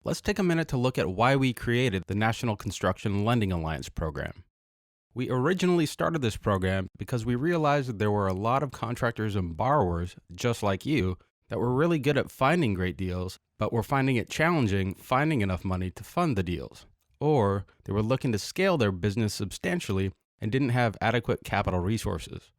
Let's take a minute to look at why we created the National Construction Lending Alliance program. We originally started this program because we realized that there were a lot of contractors and borrowers, just like you, that were really good at finding great deals, but were finding it challenging finding enough money to fund the deals. Or they were looking to scale their business substantially and didn't have adequate capital resources.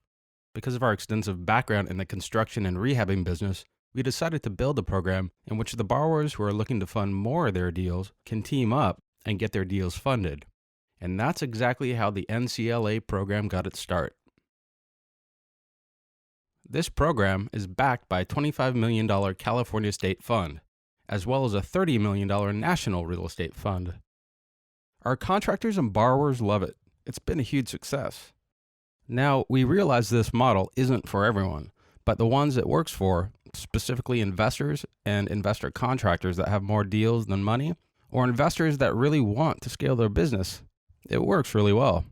Because of our extensive background in the construction and rehabbing business, we decided to build a program in which the borrowers who are looking to fund more of their deals can team up and get their deals funded. And that's exactly how the NCLA program got its start. This program is backed by a $25 million California state fund, as well as a $30 million national real estate fund. Our contractors and borrowers love it. It's been a huge success. Now, we realize this model isn't for everyone, but the ones it works for, specifically investors and investor contractors that have more deals than money, or investors that really want to scale their business, it works really well.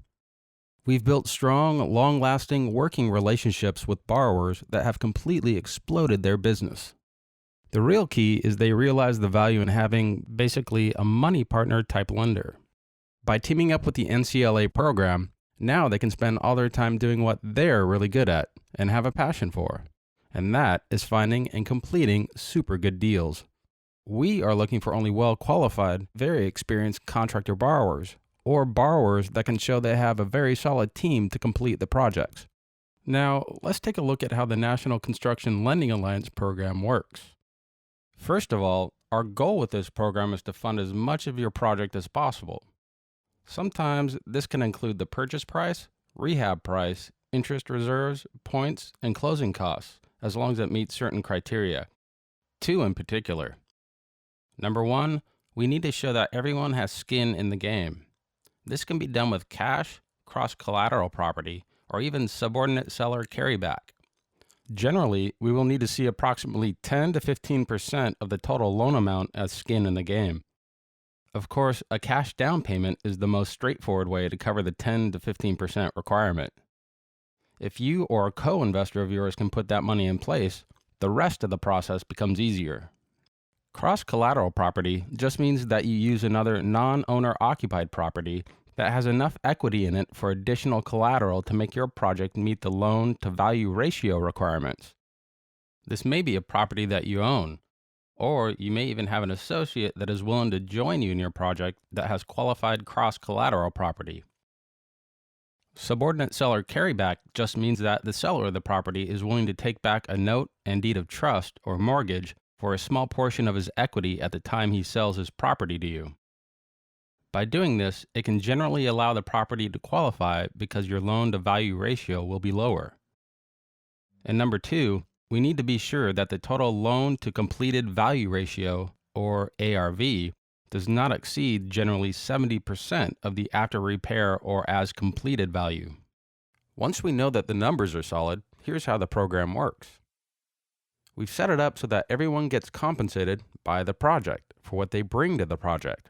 We've built strong, long-lasting working relationships with borrowers that have completely exploded their business. The real key is they realize the value in having basically a money partner type lender. By teaming up with the NCLA program, now they can spend all their time doing what they're really good at and have a passion for, and that is finding and completing super good deals. We are looking for only well-qualified, very experienced contractor borrowers, or borrowers that can show they have a very solid team to complete the projects. Now, let's take a look at how the National Construction Lending Alliance program works. First of all, our goal with this program is to fund as much of your project as possible. Sometimes this can include the purchase price, rehab price, interest reserves, points, and closing costs, as long as it meets certain criteria. 2 in particular. Number 1, we need to show that everyone has skin in the game. This can be done with cash, cross-collateral property, or even subordinate seller carryback. Generally, we will need to see approximately 10 to 15% of the total loan amount as skin in the game. Of course, a cash down payment is the most straightforward way to cover the 10 to 15% requirement. If you or a co-investor of yours can put that money in place, the rest of the process becomes easier. Cross-collateral property just means that you use another non-owner occupied property that has enough equity in it for additional collateral to make your project meet the loan-to-value ratio requirements. This may be a property that you own, or you may even have an associate that is willing to join you in your project that has qualified cross-collateral property. Subordinate seller carryback just means that the seller of the property is willing to take back a note and deed of trust or mortgage for a small portion of his equity at the time he sells his property to you. By doing this, it can generally allow the property to qualify because your loan-to-value ratio will be lower. And number 2, we need to be sure that the total loan-to-completed value ratio, or ARV, does not exceed generally 70% of the after repair or as completed value. Once we know that the numbers are solid, here's how the program works. We've set it up so that everyone gets compensated by the project for what they bring to the project.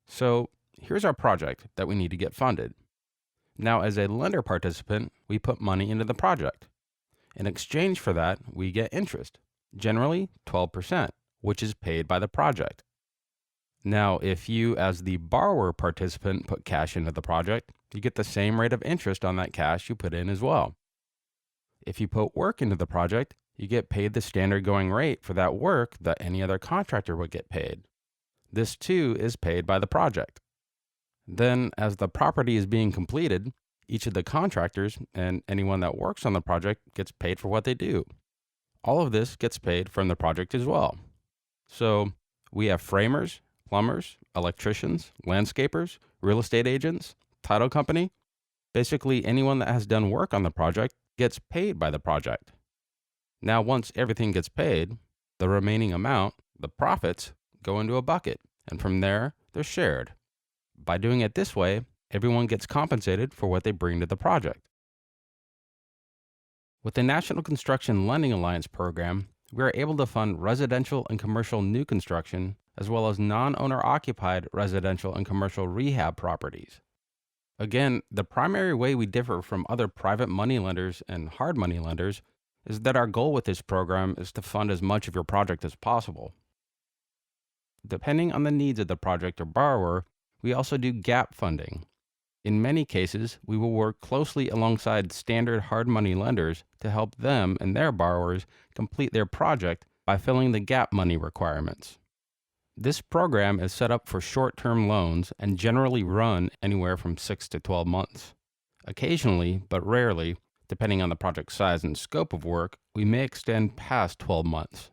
So here's our project that we need to get funded. Now, as a lender participant, we put money into the project. In exchange for that, we get interest, generally 12%, which is paid by the project. Now, if you, as the borrower participant, put cash into the project, you get the same rate of interest on that cash you put in as well. If you put work into the project, you get paid the standard going rate for that work that any other contractor would get paid. This too is paid by the project. Then, as the property is being completed, each of the contractors and anyone that works on the project gets paid for what they do. All of this gets paid from the project as well. So, we have framers, plumbers, electricians, landscapers, real estate agents, title company. Basically, anyone that has done work on the project gets paid by the project. Now, once everything gets paid, the remaining amount, the profits, go into a bucket, and from there, they're shared. By doing it this way, everyone gets compensated for what they bring to the project. With the National Construction Lending Alliance program, we are able to fund residential and commercial new construction, as well as non-owner occupied residential and commercial rehab properties. Again, the primary way we differ from other private money lenders and hard money lenders is that our goal with this program is to fund as much of your project as possible. Depending on the needs of the project or borrower, we also do gap funding. In many cases, we will work closely alongside standard hard money lenders to help them and their borrowers complete their project by filling the gap money requirements. This program is set up for short-term loans and generally run anywhere from 6 to 12 months. Occasionally, but rarely, depending on the project size and scope of work, we may extend past 12 months.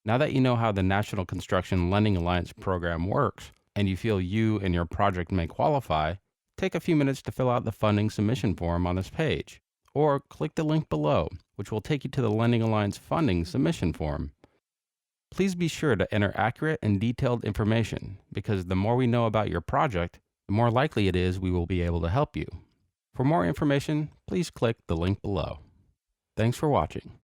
Now that you know how the National Construction Lending Alliance program works, and you feel you and your project may qualify, take a few minutes to fill out the funding submission form on this page, or click the link below, which will take you to the Lending Alliance funding submission form. Please be sure to enter accurate and detailed information, because the more we know about your project, the more likely it is we will be able to help you. For more information, please click the link below. Thanks for watching.